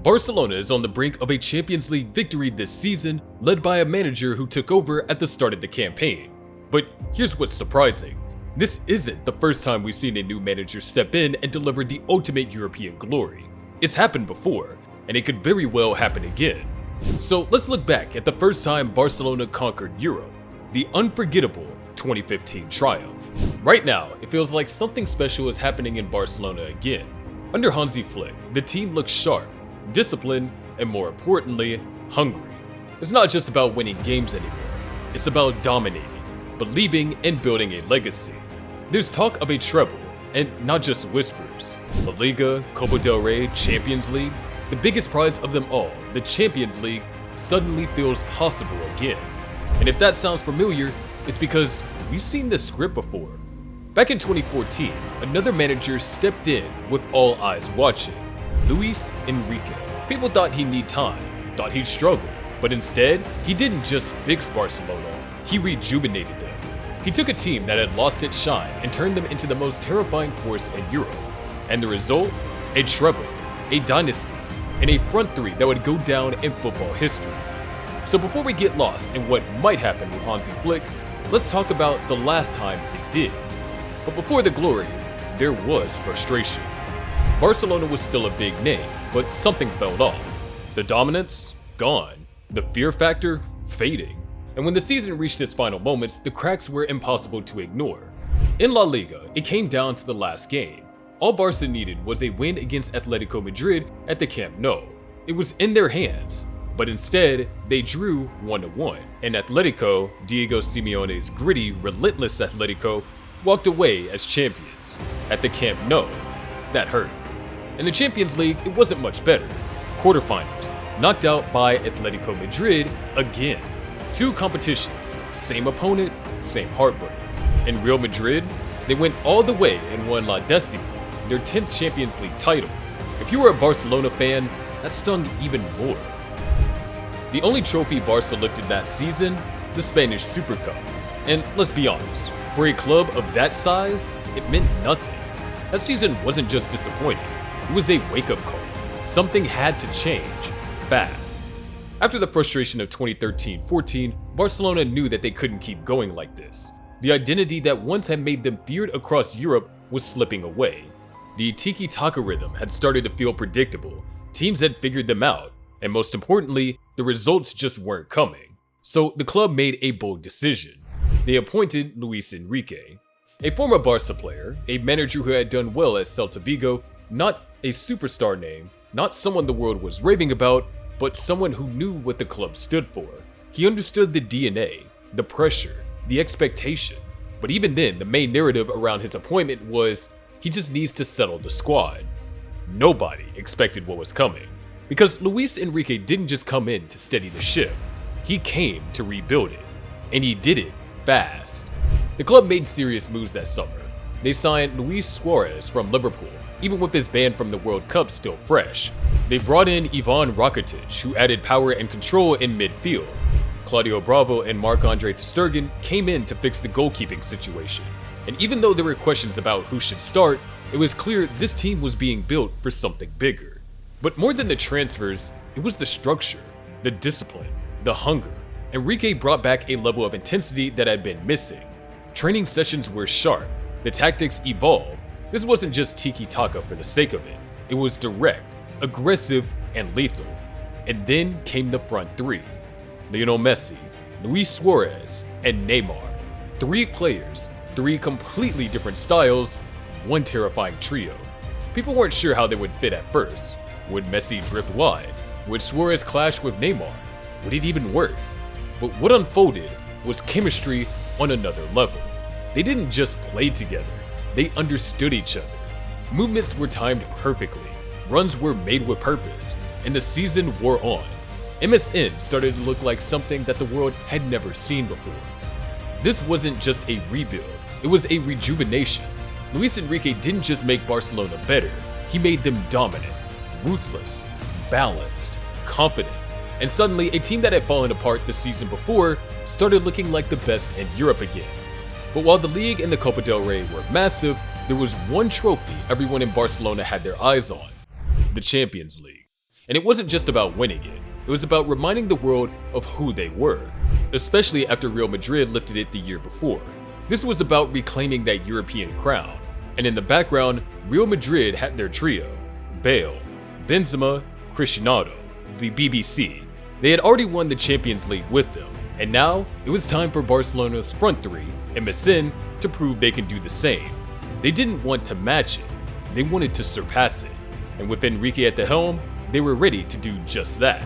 Barcelona is on the brink of a Champions League victory this season, led by a manager who took over at the start of the campaign. But here's what's surprising. This isn't the first time we've seen a new manager step in and deliver the ultimate European glory. It's happened before, and it could very well happen again. So let's look back at the first time Barcelona conquered Europe, the unforgettable 2015 triumph. Right now, it feels like something special is happening in Barcelona again. Under Hansi Flick, the team looks sharp, disciplined, and more importantly, hungry. It's not just about winning games anymore. It's about dominating, believing, and building a legacy. There's talk of a treble, and not just whispers. La Liga, Copa del Rey, Champions League, the biggest prize of them all, the Champions League, suddenly feels possible again. And if that sounds familiar, it's because we've seen this script before. Back in 2014, another manager stepped in with all eyes watching, Luis Enrique. People thought he'd need time, thought he'd struggle, but instead, he didn't just fix Barcelona, he rejuvenated them. He took a team that had lost its shine and turned them into the most terrifying force in Europe. And the result? A treble, a dynasty, and a front three that would go down in football history. So before we get lost in what might happen with Hansi Flick, let's talk about the last time it did. But before the glory, there was frustration. Barcelona was still a big name, but something fell off. The dominance? Gone. The fear factor? Fading. And when the season reached its final moments, the cracks were impossible to ignore. In La Liga, it came down to the last game. All Barca needed was a win against Atletico Madrid at the Camp Nou. It was in their hands, but instead, they drew 1-1. And Atletico, Diego Simeone's gritty, relentless Atletico, walked away as champions. At the Camp Nou, that hurt. In the Champions League, it wasn't much better. Quarterfinals, knocked out by Atletico Madrid again. Two competitions, same opponent, same heartbreak. In Real Madrid, they went all the way and won La Decima, their 10th Champions League title. If you were a Barcelona fan, that stung even more. The only trophy Barca lifted that season, the Spanish Super Cup. And let's be honest, for a club of that size, it meant nothing. That season wasn't just disappointing, it was a wake-up call. Something had to change, fast. After the frustration of 2013-14, Barcelona knew that they couldn't keep going like this. The identity that once had made them feared across Europe was slipping away. The tiki-taka rhythm had started to feel predictable, teams had figured them out, and most importantly, the results just weren't coming. So the club made a bold decision. They appointed Luis Enrique, a former Barca player, a manager who had done well at Celta Vigo, not a superstar name, not someone the world was raving about, but someone who knew what the club stood for. He understood the DNA, the pressure, the expectation. But even then, the main narrative around his appointment was, he just needs to settle the squad. Nobody expected what was coming, because Luis Enrique didn't just come in to steady the ship, he came to rebuild it, and he did it fast. The club made serious moves that summer. They signed Luis Suárez from Liverpool, even with his ban from the World Cup still fresh. They brought in Ivan Rakitic, who added power and control in midfield. Claudio Bravo and Marc-Andre ter Stegen came in to fix the goalkeeping situation. And even though there were questions about who should start, it was clear this team was being built for something bigger. But more than the transfers, it was the structure, the discipline, the hunger. Enrique brought back a level of intensity that had been missing. Training sessions were sharp, the tactics evolved. This wasn't just tiki-taka for the sake of it. It was direct, aggressive, and lethal. And then came the front three. Lionel Messi, Luis Suárez, and Neymar. Three players, three completely different styles, one terrifying trio. People weren't sure how they would fit at first. Would Messi drift wide? Would Suárez clash with Neymar? Would it even work? But what unfolded was chemistry on another level. They didn't just play together, they understood each other. Movements were timed perfectly, runs were made with purpose, and the season wore on. MSN started to look like something that the world had never seen before. This wasn't just a rebuild, it was a rejuvenation. Luis Enrique didn't just make Barcelona better, he made them dominant, ruthless, balanced, confident. And suddenly, a team that had fallen apart the season before started looking like the best in Europe again. But while the league and the Copa del Rey were massive, there was one trophy everyone in Barcelona had their eyes on: the Champions League. And it wasn't just about winning it was about reminding the world of who they were, especially after Real Madrid lifted it the year before. This was about reclaiming that European crown, and in the background, Real Madrid had their trio, Bale, Benzema, Cristiano, the BBC. They had already won the Champions League with them, and now it was time for Barcelona's front three, MSN, to prove they can do the same. They didn't want to match it, they wanted to surpass it, and with Enrique at the helm, they were ready to do just that.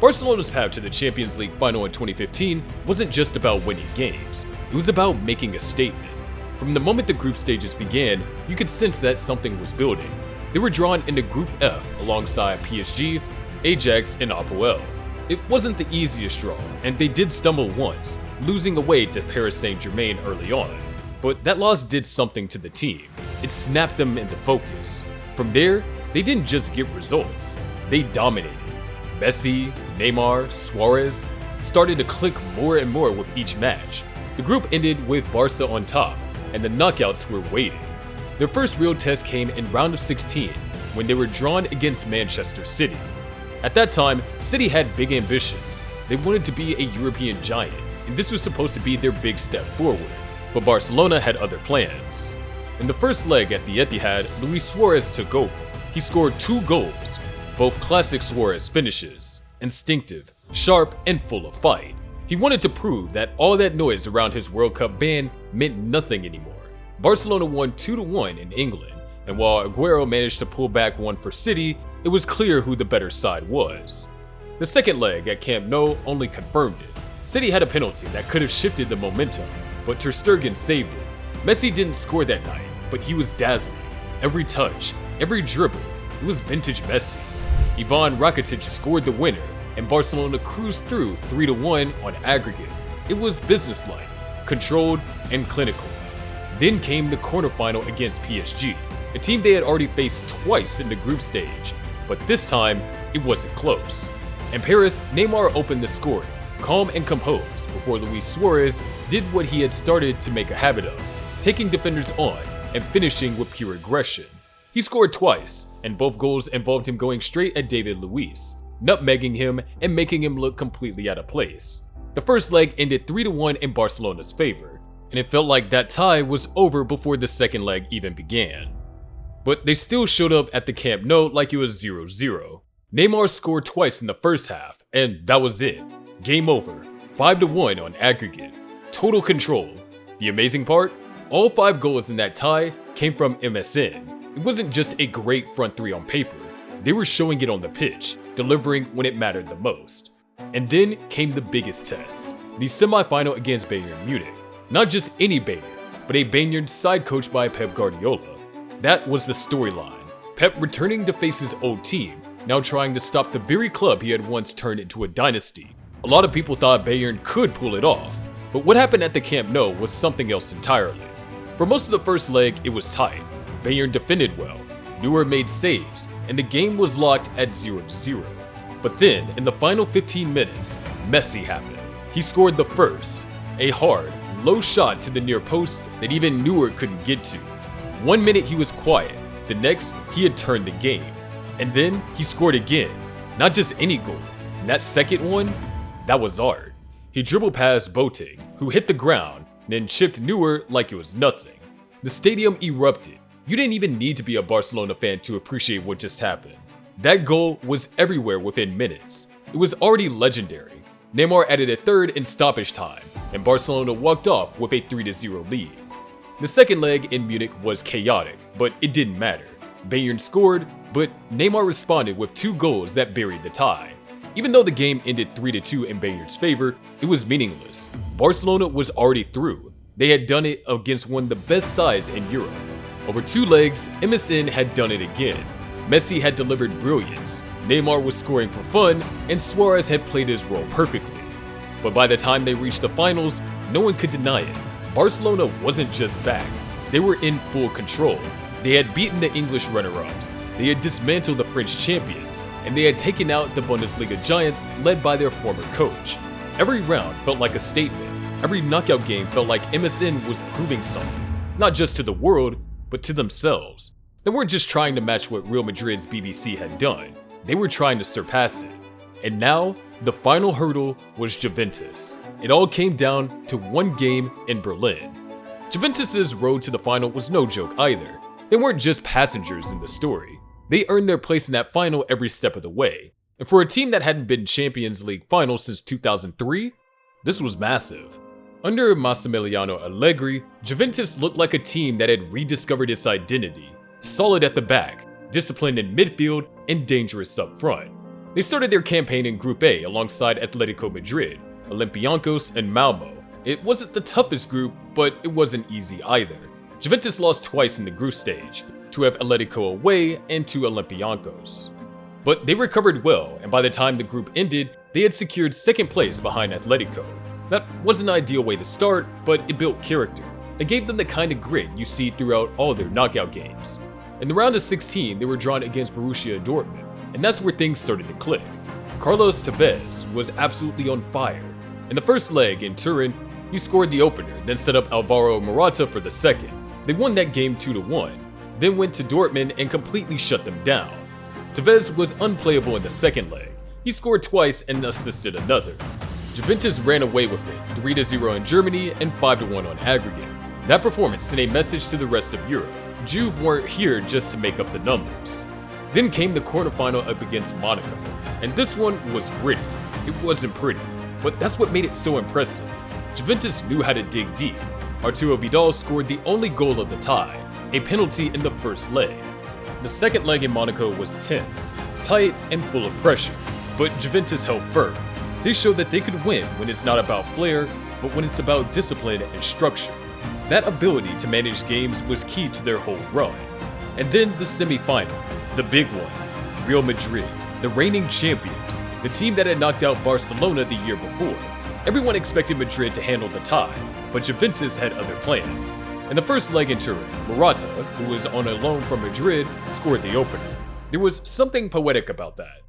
Barcelona's path to the Champions League final in 2015 wasn't just about winning games, it was about making a statement. From the moment the group stages began, you could sense that something was building. They were drawn into Group F alongside PSG, Ajax, and Apoel. It wasn't the easiest draw, and they did stumble once, losing away to Paris Saint-Germain early on. But that loss did something to the team. It snapped them into focus. From there, they didn't just get results, they dominated. Messi, Neymar, Suárez started to click more and more with each match. The group ended with Barça on top, and the knockouts were waiting. Their first real test came in round of 16, when they were drawn against Manchester City. At that time, City had big ambitions. They wanted to be a European giant, and this was supposed to be their big step forward. But Barcelona had other plans. In the first leg at the Etihad, Luis Suárez took over. He scored 2 goals, both classic Suárez finishes, instinctive, sharp, and full of fight. He wanted to prove that all that noise around his World Cup ban meant nothing anymore. Barcelona won 2-1 in England, and while Aguero managed to pull back one for City, it was clear who the better side was. The second leg at Camp Nou only confirmed it. City had a penalty that could have shifted the momentum, but Ter Stegen saved it. Messi didn't score that night, but he was dazzling. Every touch, every dribble, it was vintage Messi. Ivan Rakitic scored the winner, and Barcelona cruised through 3-1 on aggregate. It was businesslike, controlled, and clinical. Then came the quarterfinal against PSG, a team they had already faced twice in the group stage, but this time, it wasn't close. In Paris, Neymar opened the scoring, calm and composed, before Luis Suárez did what he had started to make a habit of, taking defenders on and finishing with pure aggression. He scored twice, and both goals involved him going straight at David Luiz, nutmegging him and making him look completely out of place. The first leg ended 3-1 in Barcelona's favor, and it felt like that tie was over before the second leg even began. But they still showed up at the Camp Nou like it was 0-0. Neymar scored twice in the first half, and that was it. Game over, 5-1 on aggregate. Total control. The amazing part? All 5 goals in that tie came from MSN. It wasn't just a great front three on paper, they were showing it on the pitch, delivering when it mattered the most. And then came the biggest test, the semi-final against Bayern Munich. Not just any Bayern, but a Bayern side coached by Pep Guardiola. That was the storyline. Pep returning to face his old team, now trying to stop the very club he had once turned into a dynasty. A lot of people thought Bayern could pull it off, but what happened at the Camp Nou was something else entirely. For most of the first leg, it was tight. Bayern defended well, Neuer made saves, and the game was locked at 0-0. But then, in the final 15 minutes, Messi happened. He scored the first, a hard, low shot to the near post that even Neuer couldn't get to. 1 minute he was quiet, the next he had turned the game. And then he scored again, not just any goal. And that second one, that was art. He dribbled past Boateng, who hit the ground, then chipped Neuer like it was nothing. The stadium erupted. You didn't even need to be a Barcelona fan to appreciate what just happened. That goal was everywhere within minutes. It was already legendary. Neymar added a third in stoppage time, and Barcelona walked off with a 3-0 lead. The second leg in Munich was chaotic, but it didn't matter. Bayern scored, but Neymar responded with 2 goals that buried the tie. Even though the game ended 3-2 in Bayern's favor, it was meaningless. Barcelona was already through. They had done it against one of the best sides in Europe. Over 2 legs, MSN had done it again. Messi had delivered brilliance, Neymar was scoring for fun, and Suárez had played his role perfectly. But by the time they reached the finals, no one could deny it. Barcelona wasn't just back, they were in full control. They had beaten the English runner-ups, they had dismantled the French champions, and they had taken out the Bundesliga giants led by their former coach. Every round felt like a statement. Every knockout game felt like MSN was proving something, not just to the world, but to themselves. They weren't just trying to match what Real Madrid's BBC had done. they were trying to surpass it. And now, the final hurdle was Juventus. It all came down to one game in Berlin. Juventus's road to the final was no joke either. They weren't just passengers in the story. They earned their place in that final every step of the way. And for a team that hadn't been Champions League final since 2003, this was massive. Under Massimiliano Allegri, Juventus looked like a team that had rediscovered its identity, solid at the back, disciplined in midfield, and dangerous up front. They started their campaign in Group A alongside Atletico Madrid, Olympiacos, and Malmo. It wasn't the toughest group, but it wasn't easy either. Juventus lost twice in the group stage, to have Atletico away and to Olympiacos. But they recovered well, and by the time the group ended, they had secured second place behind Atletico. That wasn't an ideal way to start, but it built character. It gave them the kind of grit you see throughout all their knockout games. In the round of 16, they were drawn against Borussia Dortmund, and that's where things started to click. Carlos Tevez was absolutely on fire. In the first leg in Turin, he scored the opener, then set up Alvaro Morata for the second. They won that game 2-1, then went to Dortmund and completely shut them down. Tevez was unplayable in the second leg. He scored twice and assisted another. Juventus ran away with it, 3-0 in Germany and 5-1 on aggregate. That performance sent a message to the rest of Europe. Juve weren't here just to make up the numbers. Then came the quarterfinal up against Monaco, and this one was gritty. It wasn't pretty, but that's what made it so impressive. Juventus knew how to dig deep. Arturo Vidal scored the only goal of the tie, a penalty in the first leg. The second leg in Monaco was tense, tight, and full of pressure, but Juventus held firm. They showed that they could win when it's not about flair, but when it's about discipline and structure. That ability to manage games was key to their whole run. And then the semi-final, the big one, Real Madrid, the reigning champions, the team that had knocked out Barcelona the year before. Everyone expected Madrid to handle the tie, but Juventus had other plans. In the first leg in Turin, Morata, who was on a loan from Madrid, scored the opener. There was something poetic about that.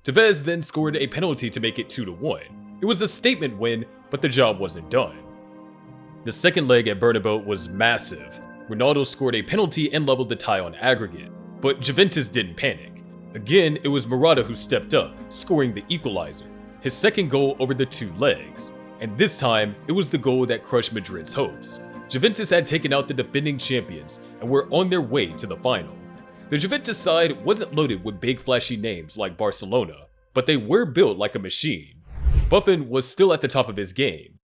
Tevez then scored a penalty to make it 2-1. It was a statement win, but the job wasn't done. The second leg at Bernabeu was massive. Ronaldo scored a penalty and leveled the tie on aggregate, but Juventus didn't panic. Again, it was Morata who stepped up, scoring the equalizer, his second goal over the two legs. And this time, it was the goal that crushed Madrid's hopes. Juventus had taken out the defending champions and were on their way to the final. The Juventus side wasn't loaded with big flashy names like Barcelona, but they were built like a machine. Buffon was still at the top of his game.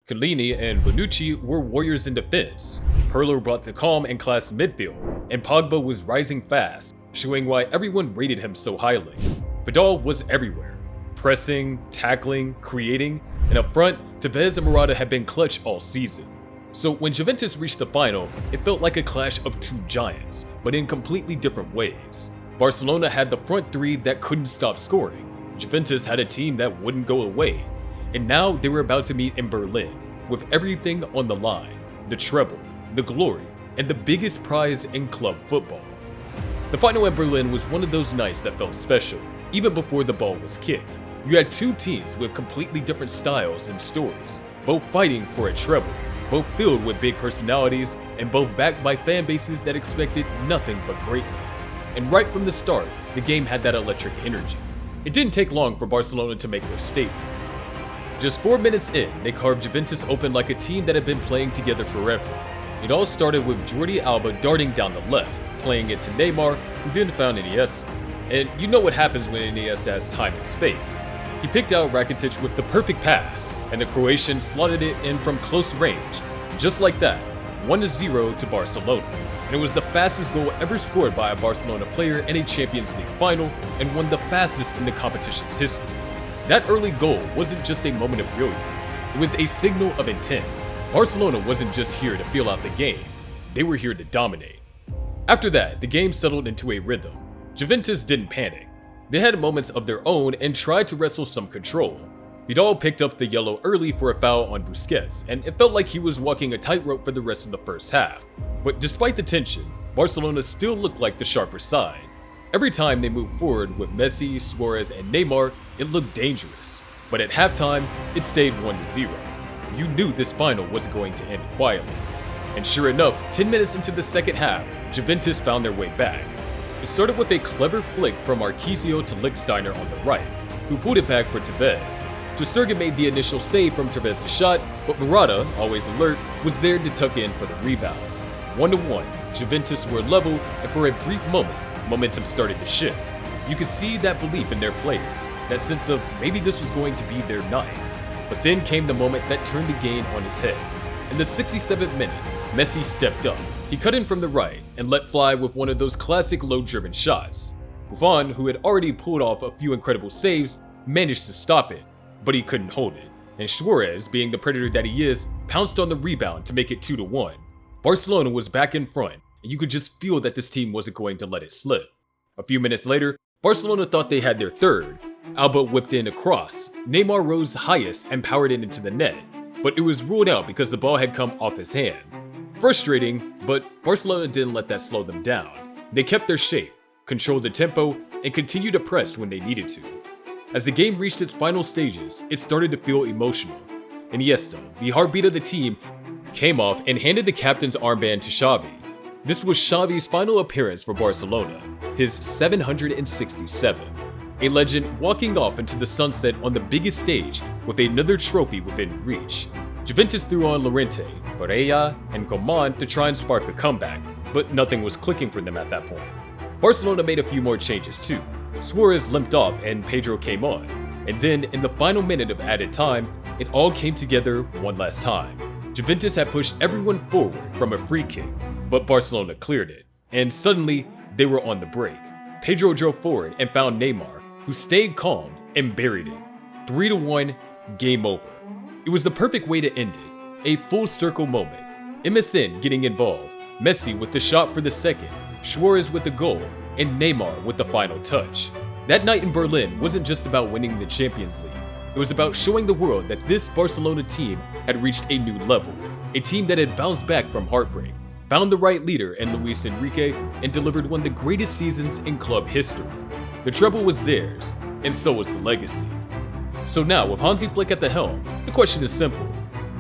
Chiellini and Bonucci were warriors in defense. Pirlo brought the calm and class midfield, and Pogba was rising fast, showing why everyone rated him so highly. Vidal was everywhere, pressing, tackling, creating, and up front, Tevez and Morata had been clutch all season. So when Juventus reached the final, it felt like a clash of two giants, but in completely different ways. Barcelona had the front three that couldn't stop scoring. Juventus had a team that wouldn't go away. And now they were about to meet in Berlin, with everything on the line: the treble, the glory, and the biggest prize in club football. The final in Berlin was one of those nights that felt special, even before the ball was kicked. You had two teams with completely different styles and stories, both fighting for a treble, both filled with big personalities, and both backed by fan bases that expected nothing but greatness. And right from the start, the game had that electric energy. It didn't take long for Barcelona to make their statement. Just 4 minutes in, they carved Juventus open like a team that had been playing together forever. It all started with Jordi Alba darting down the left, playing it to Neymar, who didn't find Iniesta. And you know what happens when Iniesta has time and space. He picked out Rakitic with the perfect pass, and the Croatian slotted it in from close range. Just like that, 1-0 to Barcelona. And it was the fastest goal ever scored by a Barcelona player in a Champions League final, and one the fastest in the competition's history. That early goal wasn't just a moment of brilliance, it was a signal of intent. Barcelona wasn't just here to feel out the game, they were here to dominate. After that, the game settled into a rhythm. Juventus didn't panic. They had moments of their own and tried to wrestle some control. Vidal picked up the yellow early for a foul on Busquets, and it felt like he was walking a tightrope for the rest of the first half. But despite the tension, Barcelona still looked like the sharper side. Every time they moved forward with Messi, Suárez, and Neymar, it looked dangerous. But at halftime, it stayed 1-0. You knew this final wasn't going to end quietly. And sure enough, 10 minutes into the second half, Juventus found their way back. It started with a clever flick from Marquisio to Lichtsteiner on the right, who pulled it back for Tevez. Ter Stegen made the initial save from Tevez's shot, but Morata, always alert, was there to tuck in for the rebound. 1-1, Juventus were level, and for a brief moment, momentum started to shift. You could see that belief in their players, that sense of maybe this was going to be their night. But then came the moment that turned the game on its head. In the 67th minute, Messi stepped up. He cut in from the right and let fly with one of those classic low-driven shots. Buffon, who had already pulled off a few incredible saves, managed to stop it, but he couldn't hold it. And Suárez, being the predator that he is, pounced on the rebound to make it 2-1. Barcelona was back in front, and you could just feel that this team wasn't going to let it slip. A few minutes later, Barcelona thought they had their third. Alba whipped in a cross. Neymar rose highest and powered it into the net, but it was ruled out because the ball had come off his hand. Frustrating, but Barcelona didn't let that slow them down. They kept their shape, controlled the tempo, and continued to press when they needed to. As the game reached its final stages, it started to feel emotional. Iniesta, the heartbeat of the team, came off and handed the captain's armband to Xavi. This was Xavi's final appearance for Barcelona, his 767th. A legend walking off into the sunset on the biggest stage with another trophy within reach. Juventus threw on Llorente, Pereira, and Coman to try and spark a comeback, but nothing was clicking for them at that point. Barcelona made a few more changes too. Suárez limped off and Pedro came on, and then in the final minute of added time, it all came together one last time. Juventus had pushed everyone forward from a free kick, but Barcelona cleared it, and suddenly they were on the break. Pedro drove forward and found Neymar, who stayed calm and buried it. 3-1, game over. It was the perfect way to end it, a full circle moment. MSN getting involved, Messi with the shot for the second, Suárez with the goal, and Neymar with the final touch. That night in Berlin wasn't just about winning the Champions League. It was about showing the world that this Barcelona team had reached a new level, a team that had bounced back from heartbreak, found the right leader in Luis Enrique, and delivered one of the greatest seasons in club history. The treble was theirs, and so was the legacy. So now, with Hansi Flick at the helm, the question is simple.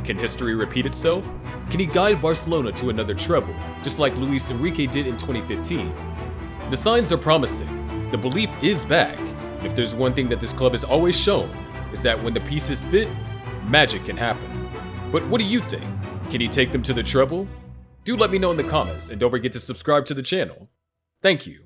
Can history repeat itself? Can he guide Barcelona to another treble, just like Luis Enrique did in 2015? The signs are promising. The belief is back. And if there's one thing that this club has always shown, is that when the pieces fit, magic can happen. But what do you think? Can he take them to the treble? Do let me know in the comments, and don't forget to subscribe to the channel. Thank you.